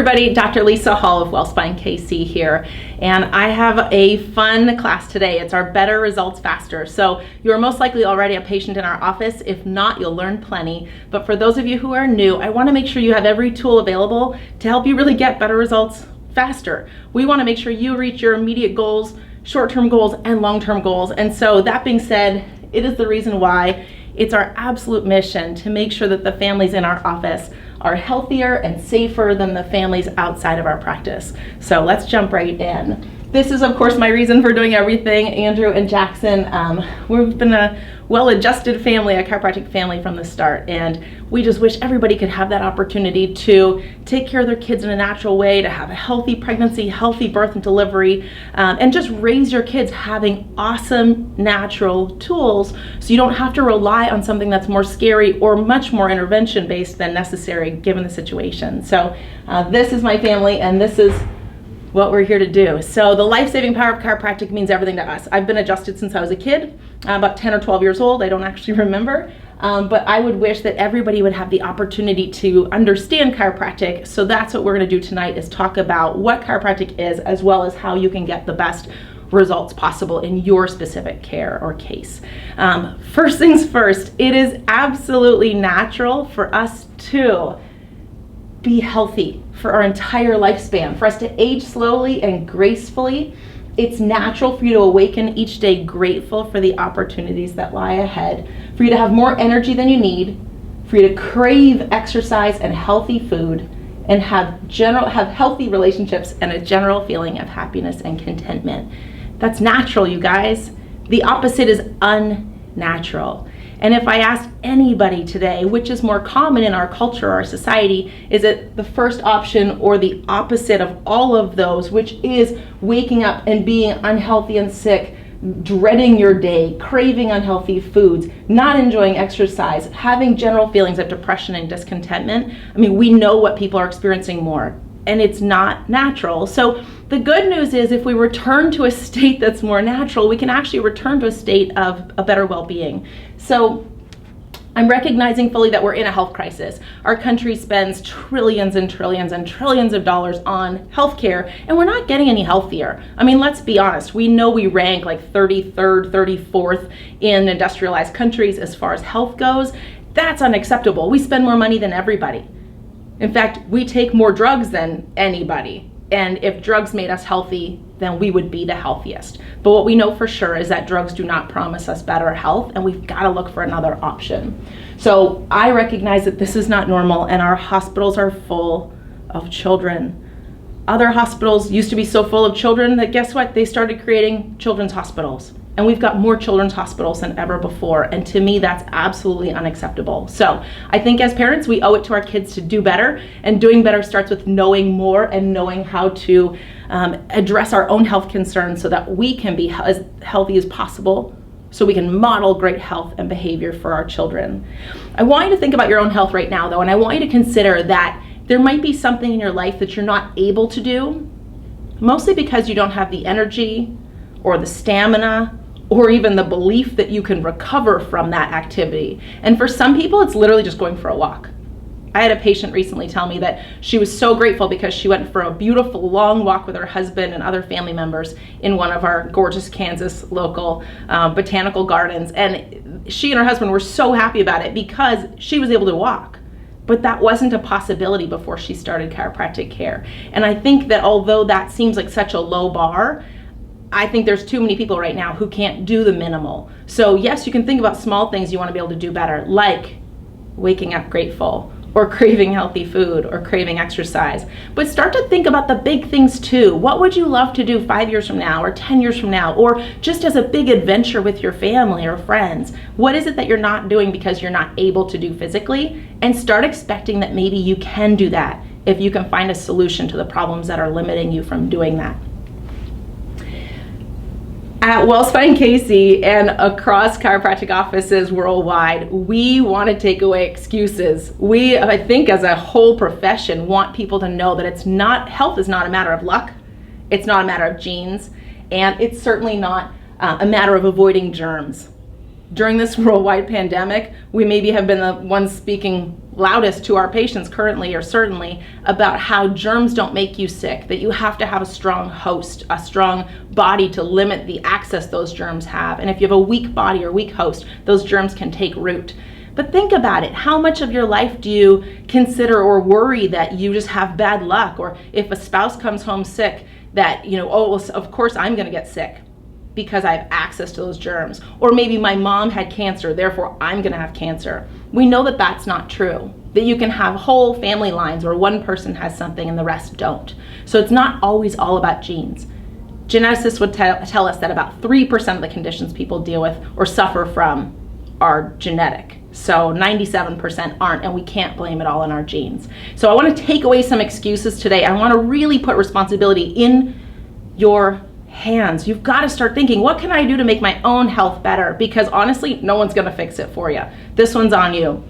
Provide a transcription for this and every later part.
everybody, Dr. Liisa Hall of WellSpine KC here, and I have a fun class today. It's our Better Results Faster. So you're most likely already a patient in our office. If not, you'll learn plenty. But for those of you who are new, I want to make sure you have every tool available to help you really get better results faster. We want to make sure you reach your immediate goals, short-term goals, and long-term goals. And so that being said, it is the reason why it's our absolute mission to make sure that the families in our office are healthier and safer than the families outside of our practice. So let's jump right in. This is, of course, my reason for doing everything. Andrew and Jackson, we've been a well-adjusted family, a chiropractic family from the start, and we just wish everybody could have that opportunity to take care of their kids in a natural way, to have a healthy pregnancy, healthy birth and delivery, and just raise your kids having awesome natural tools so you don't have to rely on something that's more scary or much more intervention-based than necessary given the situation. So this is my family, and this is what we're here to do. So the life-saving power of chiropractic means everything to us. I've been adjusted since I was a kid, about 10 or 12 years old. I don't actually remember, but I would wish that everybody would have the opportunity to understand chiropractic. So that's what we're gonna do tonight, is talk about what chiropractic is, as well as how you can get the best results possible in your specific care or case. First things first, it is absolutely natural for us to be healthy for our entire lifespan, for us to age slowly and gracefully. It's natural for you to awaken each day grateful for the opportunities that lie ahead, for you to have more energy than you need, for you to crave exercise and healthy food, and have healthy relationships and a general feeling of happiness and contentment. That's natural, you guys. The opposite is unnatural. And if I asked anybody today, which is more common in our culture or our society, is it the first option or the opposite of all of those, which is waking up and being unhealthy and sick, dreading your day, craving unhealthy foods, not enjoying exercise, having general feelings of depression and discontentment? I mean, we know what people are experiencing more, and it's not natural. So the good news is, if we return to a state that's more natural, we can actually return to a state of a better well-being. So I'm recognizing fully that we're in a health crisis. Our country spends trillions and trillions and trillions of dollars on healthcare, and we're not getting any healthier. I mean, let's be honest. We know we rank like 33rd, 34th in industrialized countries as far as health goes. That's unacceptable. We spend more money than everybody. In fact, we take more drugs than anybody. And if drugs made us healthy, then we would be the healthiest. But what we know for sure is that drugs do not promise us better health, and we've got to look for another option. So I recognize that this is not normal, and our hospitals are full of children. Other hospitals used to be so full of children that, guess what? They started creating children's hospitals. And we've got more children's hospitals than ever before. And to me, that's absolutely unacceptable. So I think as parents, we owe it to our kids to do better. And doing better starts with knowing more and knowing how to address our own health concerns so that we can be as healthy as possible, so we can model great health and behavior for our children. I want you to think about your own health right now, though, and I want you to consider that there might be something in your life that you're not able to do, mostly because you don't have the energy or the stamina or even the belief that you can recover from that activity. And for some people, it's literally just going for a walk. I had a patient recently tell me that she was so grateful because she went for a beautiful long walk with her husband and other family members in one of our gorgeous Kansas local botanical gardens. And she and her husband were so happy about it because she was able to walk. But that wasn't a possibility before she started chiropractic care. And I think that although that seems like such a low bar, I think there's too many people right now who can't do the minimal. So yes, you can think about small things you want to be able to do better, like waking up grateful, or craving healthy food, or craving exercise. But start to think about the big things too. What would you love to do 5 years from now, or 10 years from now, or just as a big adventure with your family or friends? What is it that you're not doing because you're not able to do physically? And start expecting that maybe you can do that if you can find a solution to the problems that are limiting you from doing that. At WellSpine KC and across chiropractic offices worldwide, we want to take away excuses. We, I think as a whole profession, want people to know that health is not a matter of luck, it's not a matter of genes, and it's certainly not a matter of avoiding germs. during this worldwide pandemic, we maybe have been the ones speaking loudest to our patients currently or certainly about how germs don't make you sick, that you have to have a strong host, a strong body to limit the access those germs have. And if you have a weak body or weak host, those germs can take root. But think about it. How much of your life do you consider or worry that you just have bad luck? Or if a spouse comes home sick, that, oh, well, of course I'm going to get sick because I have access to those germs. Or maybe my mom had cancer, therefore I'm going to have cancer. We know that that's not true. That you can have whole family lines where one person has something and the rest don't. So it's not always all about genes. Geneticists would tell us that about 3% of the conditions people deal with or suffer from are genetic. So 97% aren't, and we can't blame it all on our genes. So I want to take away some excuses today. I want to really put responsibility in your hands. You've got to start thinking, what can I do to make my own health better? Because honestly, no one's going to fix it for you. This one's on you.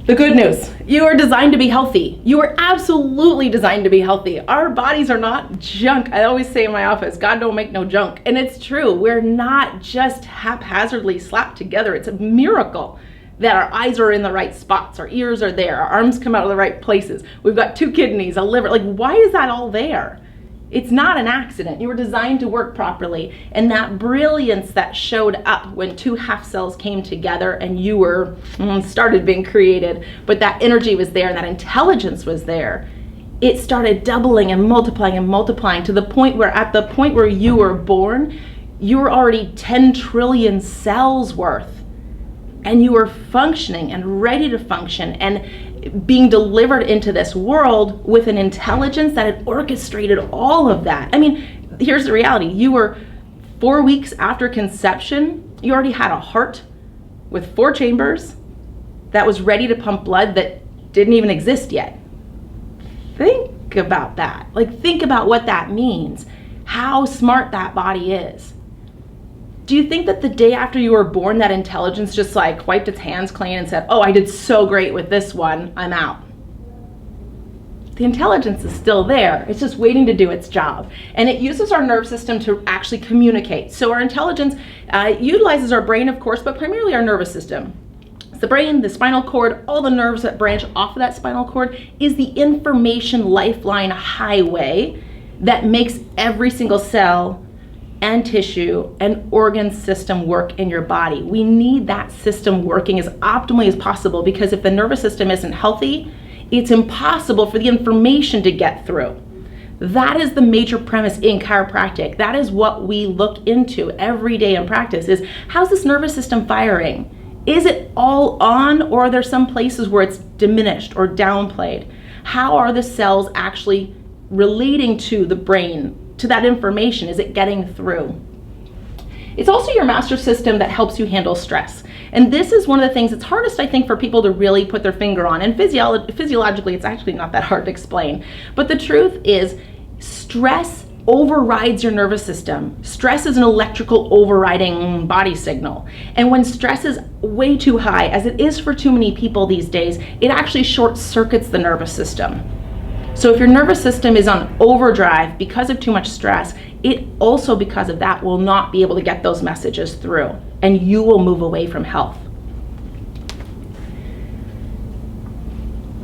The good news, you are designed to be healthy. You are absolutely designed to be healthy. Our bodies are not junk. I always say in my office, God don't make no junk. And it's true. We're not just haphazardly slapped together. It's a miracle that our eyes are in the right spots, our ears are there, our arms come out of the right places. We've got 2 kidneys, a liver. Like, why is that all there? It's not an accident. You were designed to work properly. And that brilliance that showed up when 2 half cells came together and you were started being created, but that energy was there and that intelligence was there. It started doubling and multiplying to the point where at the point where you were born, you were already 10 trillion cells worth. And you were functioning and ready to function and being delivered into this world with an intelligence that had orchestrated all of that. I mean, here's the reality. You were 4 weeks after conception, you already had a heart with 4 chambers that was ready to pump blood that didn't even exist yet. Think about that. Like, think about what that means, how smart that body is. Do you think that the day after you were born, that intelligence just like wiped its hands clean and said, oh, I did so great with this one, I'm out? The intelligence is still there. It's just waiting to do its job. And it uses our nerve system to actually communicate. So our intelligence utilizes our brain, of course, but primarily our nervous system. It's the brain, the spinal cord, all the nerves that branch off of that spinal cord is the information lifeline highway that makes every single cell and tissue and organ system work in your body. We need that system working as optimally as possible, because if the nervous system isn't healthy, it's impossible for the information to get through. That is the major premise in chiropractic. That is what we look into every day in practice, is how's this nervous system firing? Is it all on, or are there some places where it's diminished or downplayed? How are the cells actually relating to the brain, to that information? Is it getting through? It's also your master system that helps you handle stress. And this is one of the things that's hardest, I think, for people to really put their finger on. And physiologically, it's actually not that hard to explain. But the truth is, stress overrides your nervous system. Stress is an electrical overriding body signal. And when stress is way too high, as it is for too many people these days, it actually short circuits the nervous system. So if your nervous system is on overdrive because of too much stress, it also, because of that, will not be able to get those messages through, and you will move away from health.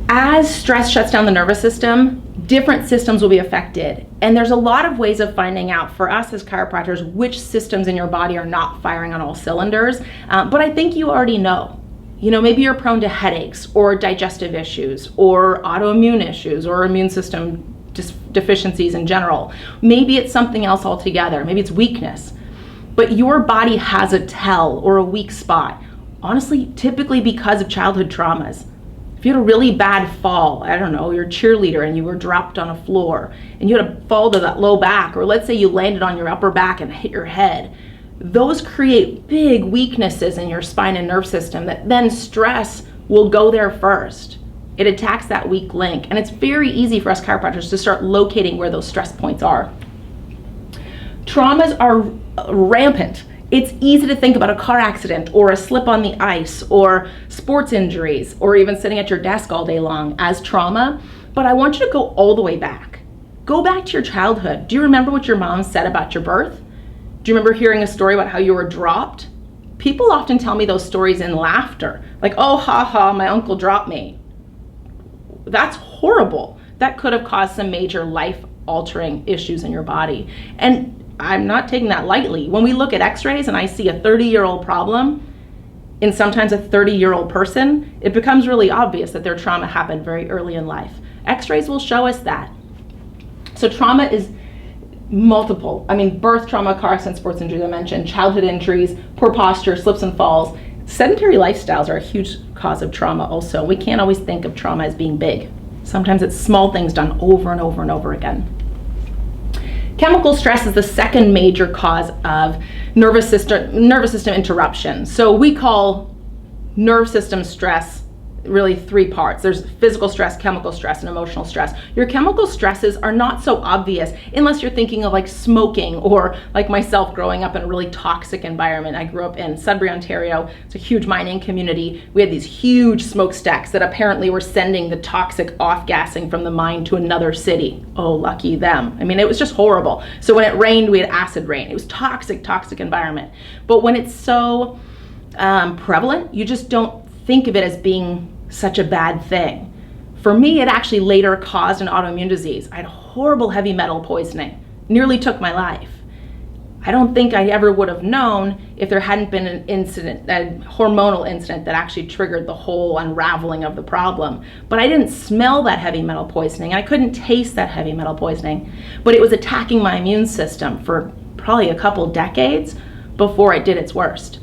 As stress shuts down the nervous system, different systems will be affected. And there's a lot of ways of finding out for us as chiropractors which systems in your body are not firing on all cylinders. But I think you already know. You know, maybe you're prone to headaches or digestive issues or autoimmune issues or immune system deficiencies in general. Maybe it's something else altogether. Maybe it's weakness. But your body has a tell or a weak spot. Honestly, typically because of childhood traumas. If you had a really bad fall, I don't know, you're a cheerleader and you were dropped on a floor and you had a fall to that low back, or let's say you landed on your upper back and hit your head. Those create big weaknesses in your spine and nerve system that then stress will go there first. It attacks that weak link, and it's very easy for us chiropractors to start locating where those stress points are. Traumas are rampant. It's easy to think about a car accident or a slip on the ice or sports injuries or even sitting at your desk all day long as trauma, but I want you to go all the way back. Go back to your childhood. Do you remember what your mom said about your birth? Do you remember hearing a story about how you were dropped? People often tell me those stories in laughter, like, oh, ha ha, my uncle dropped me. That's horrible. That could have caused some major life-altering issues in your body. And I'm not taking that lightly. When we look at x-rays and I see a 30-year-old problem in sometimes a 30-year-old person, it becomes really obvious that their trauma happened very early in life. X-rays will show us that. So trauma is multiple. I mean, birth trauma, car accident, sports injuries I mentioned, childhood injuries, poor posture, slips and falls. Sedentary lifestyles are a huge cause of trauma also. We can't always think of trauma as being big. Sometimes it's small things done over and over and over again. Chemical stress is the second major cause of nervous system interruption. So we call nerve system stress really three parts. There's physical stress, chemical stress, and emotional stress. Your chemical stresses are not so obvious unless you're thinking of like smoking, or like myself growing up in a really toxic environment. I grew up in Sudbury, Ontario. It's a huge mining community. We had these huge smokestacks that apparently were sending the toxic off-gassing from the mine to another city. Oh, lucky them. I mean, it was just horrible. So when it rained, we had acid rain. It was toxic environment. But when it's so prevalent, you just don't think of it as being such a bad thing. For me, it actually later caused an autoimmune disease. I had horrible heavy metal poisoning, nearly took my life. I don't think I ever would have known if there hadn't been an incident, a hormonal incident that actually triggered the whole unraveling of the problem. But I didn't smell that heavy metal poisoning. I couldn't taste that heavy metal poisoning, but it was attacking my immune system for probably a couple decades before it did its worst.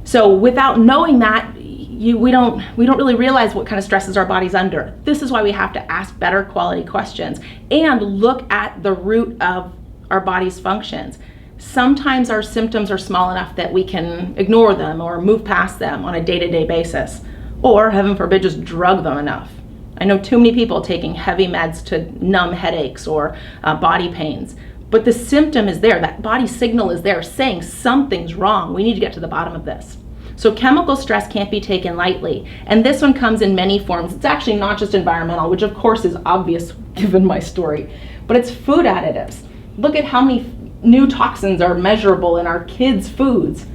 So without knowing that, we don't really realize what kind of stresses our body's under. This is why we have to ask better quality questions and look at the root of our body's functions. Sometimes our symptoms are small enough that we can ignore them or move past them on a day-to-day basis, or heaven forbid, just drug them enough. I know too many people taking heavy meds to numb headaches or body pains, but the symptom is there. That body signal is there saying something's wrong. We need to get to the bottom of this. So chemical stress can't be taken lightly. And this one comes in many forms. It's actually not just environmental, which of course is obvious given my story, but it's food additives. Look at how many new toxins are measurable in our kids' foods.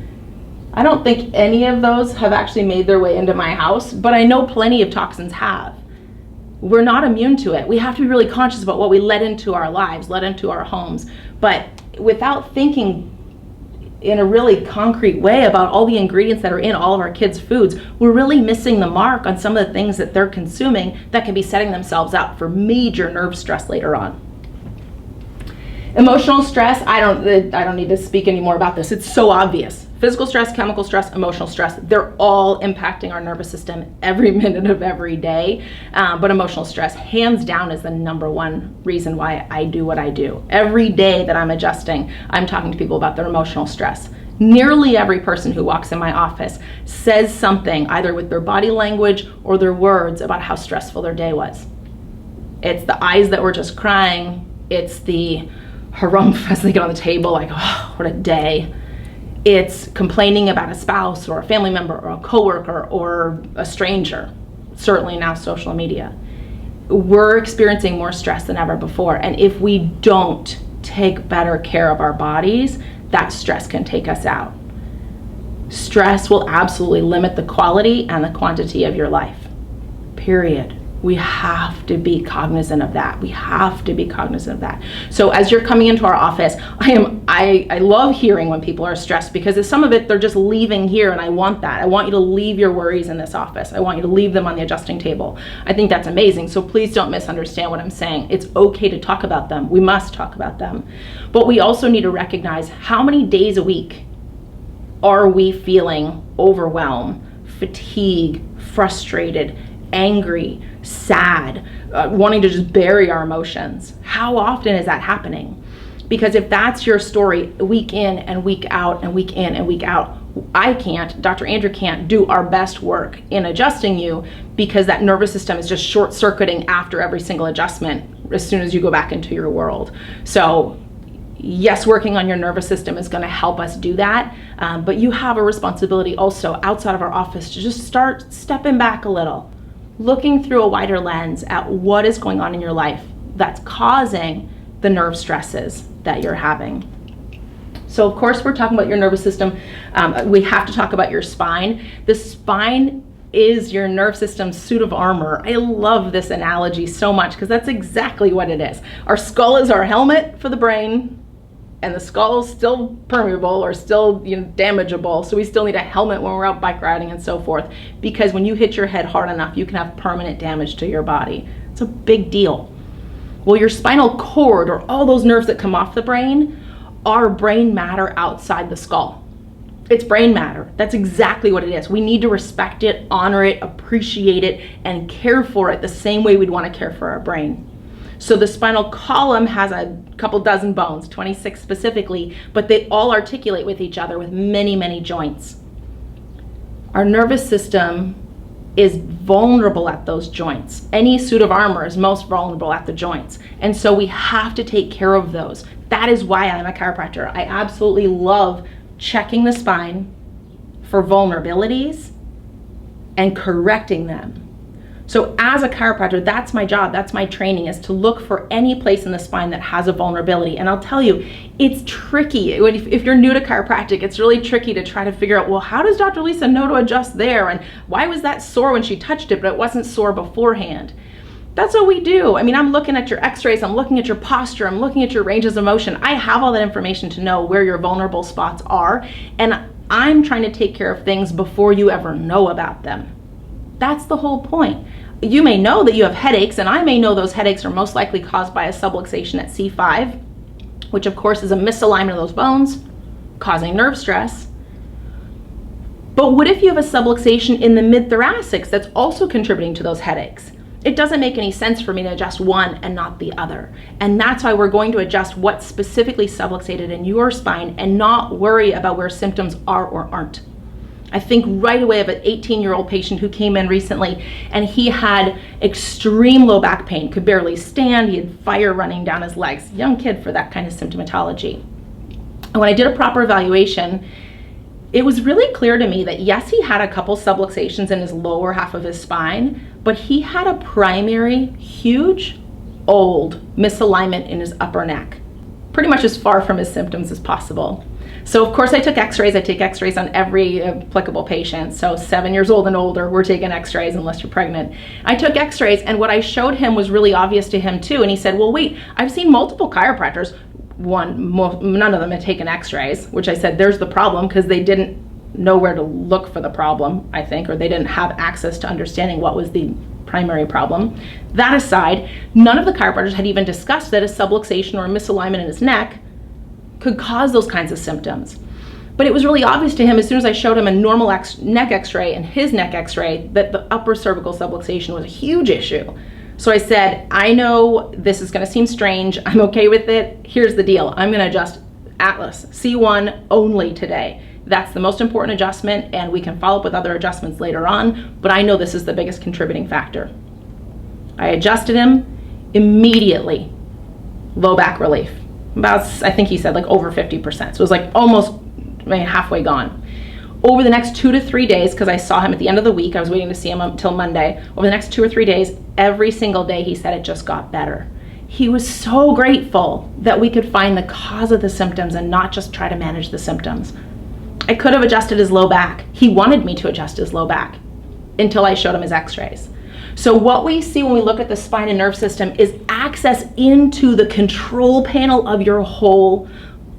I don't think any of those have actually made their way into my house, but I know plenty of toxins have. We're not immune to it. We have to be really conscious about what we let into our lives, let into our homes. But without thinking in a really concrete way about all the ingredients that are in all of our kids' foods, we're really missing the mark on some of the things that they're consuming that can be setting themselves up for major nerve stress later on. Emotional stress, I don't need to speak anymore about this. It's so obvious. Physical stress, chemical stress, emotional stress, they're all impacting our nervous system every minute of every day. But emotional stress, hands down, is the number one reason why I do what I do. Every day that I'm adjusting, I'm talking to people about their emotional stress. Nearly every person who walks in my office says something, either with their body language or their words, about how stressful their day was. It's the eyes that were just crying. It's the harumph as they get on the table, like, oh, what a day. It's complaining about a spouse or a family member or a coworker or a stranger, certainly now social media. We're experiencing more stress than ever before, and if we don't take better care of our bodies, that stress can take us out. Stress will absolutely limit the quality and the quantity of your life, period. We have to be cognizant of that. We have to be cognizant of that. So as you're coming into our office, I love hearing when people are stressed, because some of it, they're just leaving here, and I want that. I want you to leave your worries in this office. I want you to leave them on the adjusting table. I think that's amazing. So please don't misunderstand what I'm saying. It's okay to talk about them. We must talk about them. But we also need to recognize how many days a week are we feeling overwhelmed, fatigue, frustrated, angry, sad, wanting to just bury our emotions. How often is that happening? Because if that's your story week in and week out and week in and week out, Dr. Andrew can't do our best work in adjusting you, because that nervous system is just short-circuiting after every single adjustment as soon as you go back into your world. So yes, working on your nervous system is going to help us do that, but you have a responsibility also outside of our office to just start stepping back a little, looking through a wider lens at what is going on in your life that's causing the nerve stresses that you're having. So of course we're talking about your nervous system. We have to talk about your spine. The spine is your nerve system's suit of armor. I love this analogy so much because that's exactly what it is. Our skull is our helmet for the brain, and the skull is still permeable or still damageable, so we still need a helmet when we're out bike riding and so forth, because when you hit your head hard enough, you can have permanent damage to your body. It's a big deal. Well, your spinal cord, or all those nerves that come off the brain, are brain matter outside the skull. It's brain matter. That's exactly what it is. We need to respect it, honor it, appreciate it, and care for it the same way we'd want to care for our brain. So the spinal column has a couple dozen bones, 26 specifically, but they all articulate with each other with many, many joints. Our nervous system is vulnerable at those joints. Any suit of armor is most vulnerable at the joints. And so we have to take care of those. That is why I'm a chiropractor. I absolutely love checking the spine for vulnerabilities and correcting them. So as a chiropractor, that's my job, that's my training, is to look for any place in the spine that has a vulnerability. And I'll tell you, it's tricky. If you're new to chiropractic, it's really tricky to try to figure out, well, how does Dr. Liisa know to adjust there? And why was that sore when she touched it, but it wasn't sore beforehand? That's what we do. I mean, I'm looking at your x-rays, I'm looking at your posture, I'm looking at your ranges of motion. I have all that information to know where your vulnerable spots are, and I'm trying to take care of things before you ever know about them. That's the whole point. You may know that you have headaches, and I may know those headaches are most likely caused by a subluxation at C5, which of course is a misalignment of those bones, causing nerve stress. But what if you have a subluxation in the mid-thoracics that's also contributing to those headaches? It doesn't make any sense for me to adjust one and not the other. And that's why we're going to adjust what's specifically subluxated in your spine and not worry about where symptoms are or aren't. I think right away of an 18-year-old patient who came in recently, and he had extreme low back pain, could barely stand, he had fire running down his legs. Young kid for that kind of symptomatology. And when I did a proper evaluation, it was really clear to me that yes, he had a couple subluxations in his lower half of his spine, but he had a primary, huge, old misalignment in his upper neck, pretty much as far from his symptoms as possible. So of course I took x-rays. I take x-rays on every applicable patient. So 7 years old and older, we're taking x-rays unless you're pregnant. I took x-rays, and what I showed him was really obvious to him too. And he said, well, wait, I've seen multiple chiropractors. None of them had taken x-rays, which I said, there's the problem, because they didn't know where to look for the problem, I think, or they didn't have access to understanding what was the primary problem. That aside, none of the chiropractors had even discussed that a subluxation or a misalignment in his neck could cause those kinds of symptoms. But it was really obvious to him as soon as I showed him a normal neck x-ray and his neck x-ray that the upper cervical subluxation was a huge issue. So I said, I know this is going to seem strange. I'm okay with it. Here's the deal. I'm going to adjust Atlas C1 only today. That's the most important adjustment, and we can follow up with other adjustments later on, but I know this is the biggest contributing factor. I adjusted him immediately. Low back relief. About, I think he said like over 50%. So it was like almost halfway gone. Over the next 2 to 3 days, because I saw him at the end of the week, I was waiting to see him until Monday. Over the next 2 or 3 days, every single day he said it just got better. He was so grateful that we could find the cause of the symptoms and not just try to manage the symptoms. I could have adjusted his low back. He wanted me to adjust his low back until I showed him his x-rays. So what we see when we look at the spine and nerve system is access into the control panel of your whole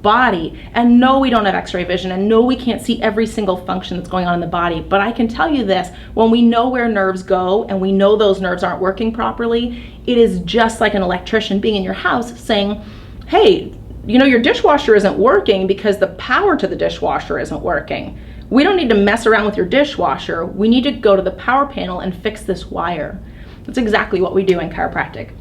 body. And no, we don't have x-ray vision, and no, we can't see every single function that's going on in the body. But I can tell you this, when we know where nerves go and we know those nerves aren't working properly, it is just like an electrician being in your house saying, hey, you know, your dishwasher isn't working because the power to the dishwasher isn't working. We don't need to mess around with your dishwasher. We need to go to the power panel and fix this wire. That's exactly what we do in chiropractic.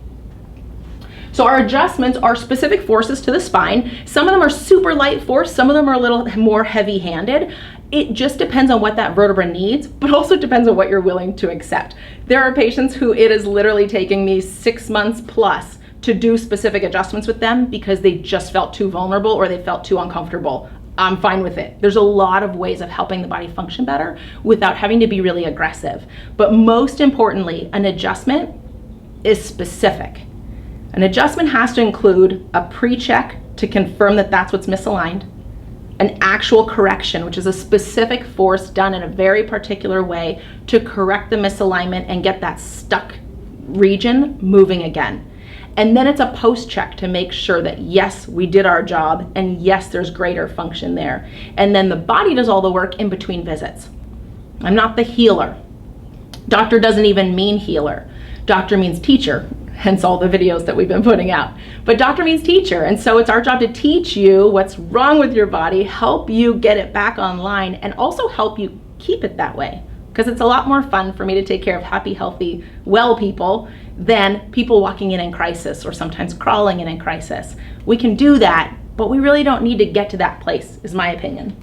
So our adjustments are specific forces to the spine. Some of them are super light force, some of them are a little more heavy-handed. It just depends on what that vertebra needs, but also depends on what you're willing to accept. There are patients who it is literally taking me 6 months plus to do specific adjustments with them because they just felt too vulnerable or they felt too uncomfortable. I'm fine with it. There's a lot of ways of helping the body function better without having to be really aggressive. But most importantly, an adjustment is specific. An adjustment has to include a pre-check to confirm that that's what's misaligned. an actual correction, which is a specific force done in a very particular way to correct the misalignment and get that stuck region moving again. And then it's a post check to make sure that yes, we did our job, and yes, there's greater function there. And then the body does all the work in between visits. I'm not the healer. Doctor doesn't even mean healer. Doctor means teacher, hence all the videos that we've been putting out. But doctor means teacher, and so it's our job to teach you what's wrong with your body, help you get it back online, and also help you keep it that way. Because it's a lot more fun for me to take care of happy, healthy, well people than people walking in crisis or sometimes crawling in crisis. We can do that, but we really don't need to get to that place, is my opinion.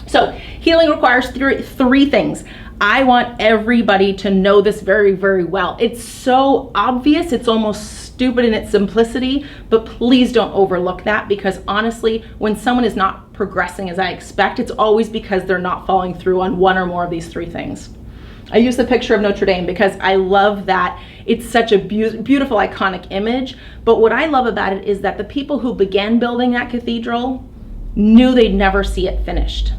So healing requires three things. I want everybody to know this very, very well. It's so obvious, it's almost stupid in its simplicity, but please don't overlook that, because honestly, when someone is not progressing as I expect, it's always because they're not following through on one or more of these three things. I use the picture of Notre Dame because I love that it's such a beautiful, iconic image, but what I love about it is that the people who began building that cathedral knew they'd never see it finished.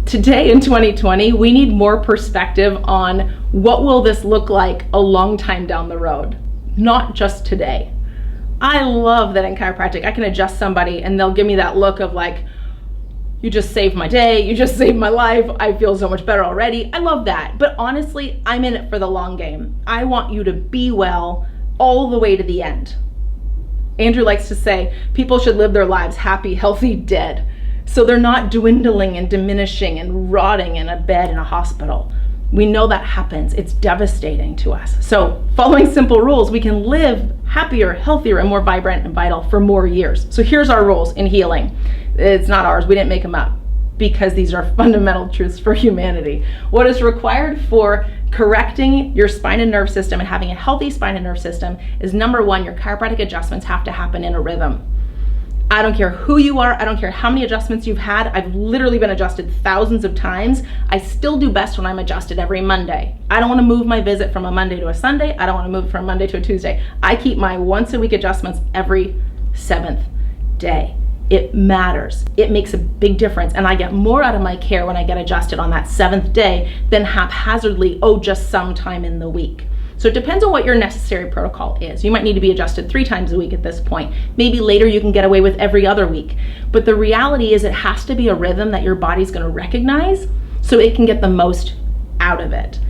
Today in 2020, we need more perspective on what will this look like a long time down the road, not just today. I love that in chiropractic, I can adjust somebody and they'll give me that look of like, you just saved my day, you just saved my life, I feel so much better already. I love that, but honestly, I'm in it for the long game. I want you to be well all the way to the end. Andrew likes to say, people should live their lives happy, healthy, dead. So they're not dwindling and diminishing and rotting in a bed in a hospital. We know that happens. It's devastating to us. So following simple rules, we can live happier, healthier, and more vibrant and vital for more years. So here's our rules in healing. It's not ours. We didn't make them up, because these are fundamental truths for humanity. What is required for correcting your spine and nerve system and having a healthy spine and nerve system is, number one, your chiropractic adjustments have to happen in a rhythm. I don't care who you are, I don't care how many adjustments you've had. I've literally been adjusted thousands of times. I still do best when I'm adjusted every Monday. I don't want to move my visit from a Monday to a Sunday. I don't want to move from a Monday to a Tuesday. I keep my once a week adjustments every 7th day. It matters. It makes a big difference, and I get more out of my care when I get adjusted on that 7th day than haphazardly, just sometime in the week. So it depends on what your necessary protocol is. You might need to be adjusted 3 times a week at this point. Maybe later you can get away with every other week. But the reality is it has to be a rhythm that your body's going to recognize so it can get the most out of it.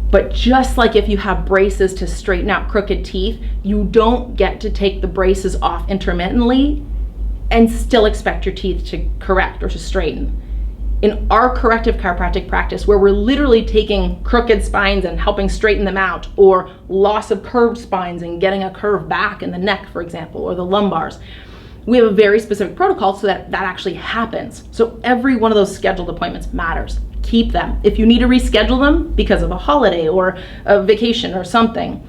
But just like if you have braces to straighten out crooked teeth, you don't get to take the braces off intermittently and still expect your teeth to correct or to straighten. In our corrective chiropractic practice, where we're literally taking crooked spines and helping straighten them out, or loss of curved spines and getting a curve back in the neck, for example, or the lumbars, we have a very specific protocol so that that actually happens. So every one of those scheduled appointments matters. Keep them. If you need to reschedule them because of a holiday or a vacation or something,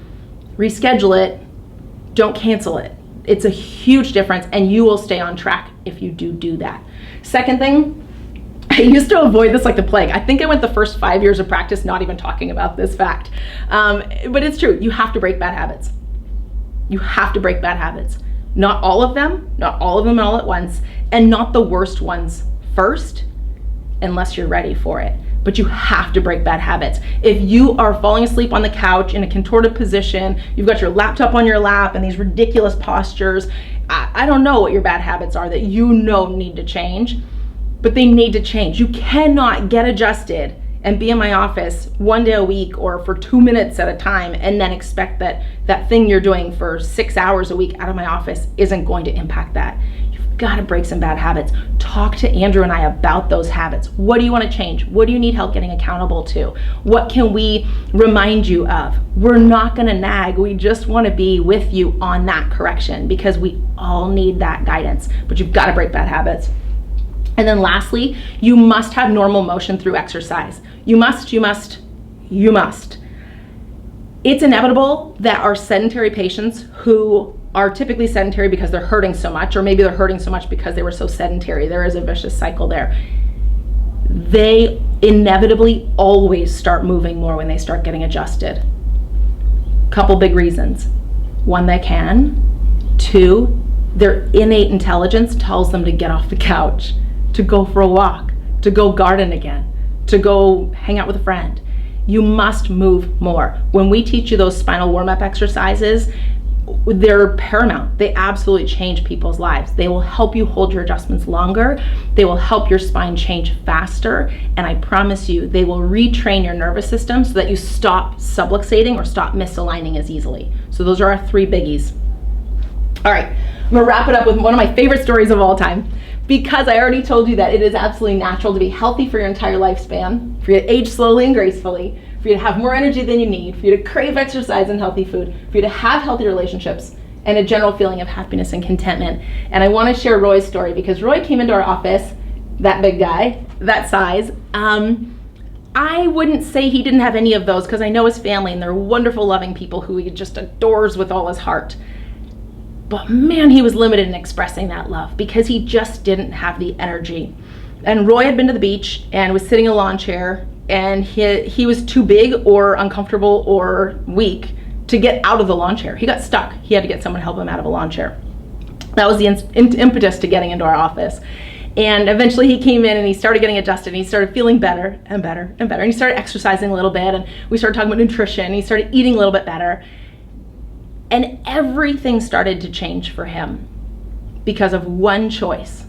reschedule it, don't cancel it. It's a huge difference, and you will stay on track if you do that. Second thing, I used to avoid this like the plague. I think I went the first 5 years of practice not even talking about this fact. But it's true. You have to break bad habits. You have to break bad habits. Not all of them all at once, and not the worst ones first, unless you're ready for it. But you have to break bad habits. If you are falling asleep on the couch in a contorted position, you've got your laptop on your lap and these ridiculous postures, I don't know what your bad habits are that you know need to change, but they need to change. You cannot get adjusted and be in my office 1 day a week or for 2 minutes at a time and then expect that that thing you're doing for 6 hours a week out of my office isn't going to impact that. You've got to break some bad habits. Talk to Andrew and I about those habits. What do you want to change? What do you need help getting accountable to? What can we remind you of? We're not going to nag. We just want to be with you on that correction, because we all need that guidance, but you've got to break bad habits. And then lastly, you must have normal motion through exercise. You must. It's inevitable that our sedentary patients, who are typically sedentary because they're hurting so much, or maybe they're hurting so much because they were so sedentary, there is a vicious cycle there, they inevitably always start moving more when they start getting adjusted. Couple big reasons. 1, they can. 2, Their innate intelligence tells them to get off the couch, to go for a walk, to go garden again, to go hang out with a friend. You must move more. When we teach you those spinal warm-up exercises, they're paramount. They absolutely change people's lives. They will help you hold your adjustments longer. They will help your spine change faster. And I promise you, they will retrain your nervous system so that you stop subluxating or stop misaligning as easily. So those are our 3 biggies. All right, I'm gonna wrap it up with one of my favorite stories of all time, because I already told you that it is absolutely natural to be healthy for your entire lifespan, for you to age slowly and gracefully, for you to have more energy than you need, for you to crave exercise and healthy food, for you to have healthy relationships, and a general feeling of happiness and contentment. And I want to share Roy's story, because Roy came into our office, that big guy, that size. I wouldn't say he didn't have any of those, because I know his family and they're wonderful, loving people who he just adores with all his heart. But man, he was limited in expressing that love because he just didn't have the energy. And Roy had been to the beach and was sitting in a lawn chair, and he was too big or uncomfortable or weak to get out of the lawn chair. He got stuck. He had to get someone to help him out of a lawn chair. That was the impetus to getting into our office. And eventually he came in and he started getting adjusted, and he started feeling better and better and better. And he started exercising a little bit, and we started talking about nutrition. He started eating a little bit better. And everything started to change for him because of one choice: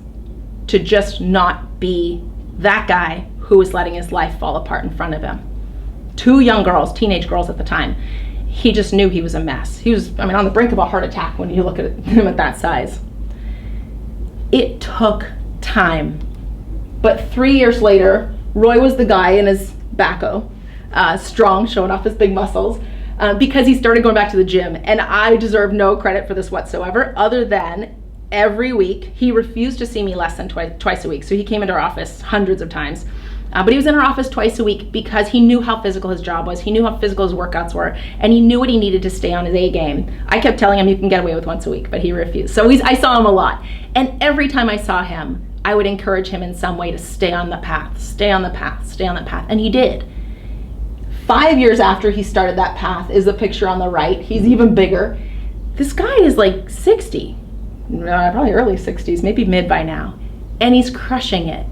to just not be that guy who was letting his life fall apart in front of him. 2 young girls, teenage girls at the time. He just knew he was a mess. He was, on the brink of a heart attack when you look at him at that size. It took time. But 3 years later, Roy was the guy in his backhoe, strong, showing off his big muscles, because he started going back to the gym. And I deserve no credit for this whatsoever, other than every week he refused to see me less than twice a week. So he came into our office hundreds of times, but he was in our office twice a week because he knew how physical his job was. He knew how physical his workouts were, and he knew what he needed to stay on his A game. I kept telling him you can get away with once a week, but he refused. So I saw him a lot, and every time I saw him, I would encourage him in some way to stay on the path, stay on the path, stay on that path, and he did. 5 years after he started that path is the picture on the right. He's even bigger. This guy is like 60, probably early 60s, maybe mid by now, and he's crushing it.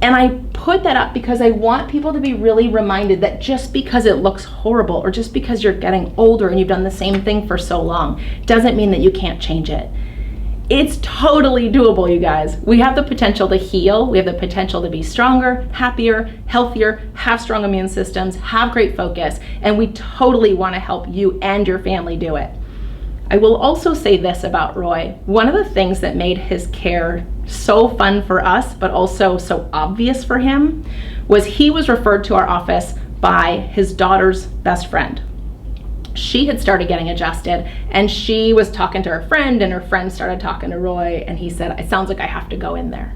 And I put that up because I want people to be really reminded that just because it looks horrible, or just because you're getting older and you've done the same thing for so long, doesn't mean that you can't change it. It's totally doable, you guys. We have the potential to heal. We have the potential to be stronger, happier, healthier, have strong immune systems, have great focus, and we totally want to help you and your family do it. I will also say this about Roy. One of the things that made his care so fun for us, but also so obvious for him, was he was referred to our office by his daughter's best friend. She had started getting adjusted, and she was talking to her friend, and her friend started talking to Roy, and he said, "It sounds like I have to go in there."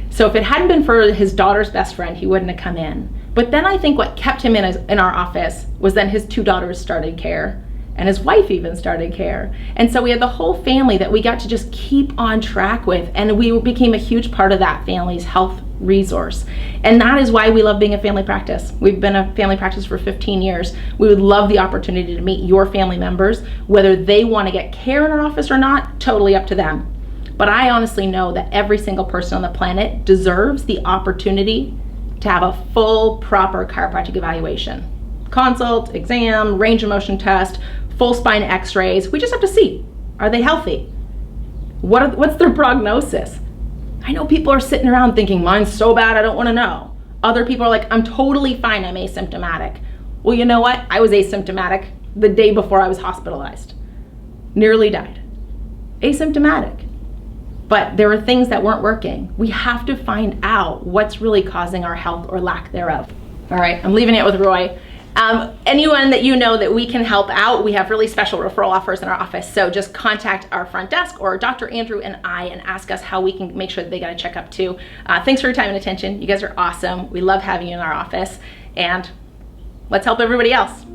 So if it hadn't been for his daughter's best friend, he wouldn't have come in. But then I think what kept him in our office was then his 2 daughters started care, and his wife even started care. And so we had the whole family that we got to just keep on track with, and we became a huge part of that family's health resource. And that is why we love being a family practice. We've been a family practice for 15 years. We would love the opportunity to meet your family members, whether they want to get care in our office or not, totally up to them. But I honestly know that every single person on the planet deserves the opportunity to have a full, proper chiropractic evaluation. Consult, exam, range of motion test, full spine x-rays. We just have to see, are they healthy? What's their prognosis? I know people are sitting around thinking, mine's so bad I don't want to know. Other people are like, I'm totally fine, I'm asymptomatic. Well, you know what? I was asymptomatic the day before I was hospitalized. Nearly died. Asymptomatic. But there were things that weren't working. We have to find out what's really causing our health or lack thereof. All right, I'm leaving it with Roy. Anyone that you know that we can help out, we have really special referral offers in our office. So just contact our front desk or Dr. Andrew and I and ask us how we can make sure that they got a checkup too. Thanks for your time and attention. You guys are awesome. We love having you in our office, and let's help everybody else.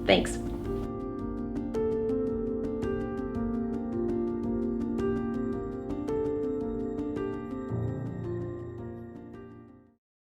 Thanks.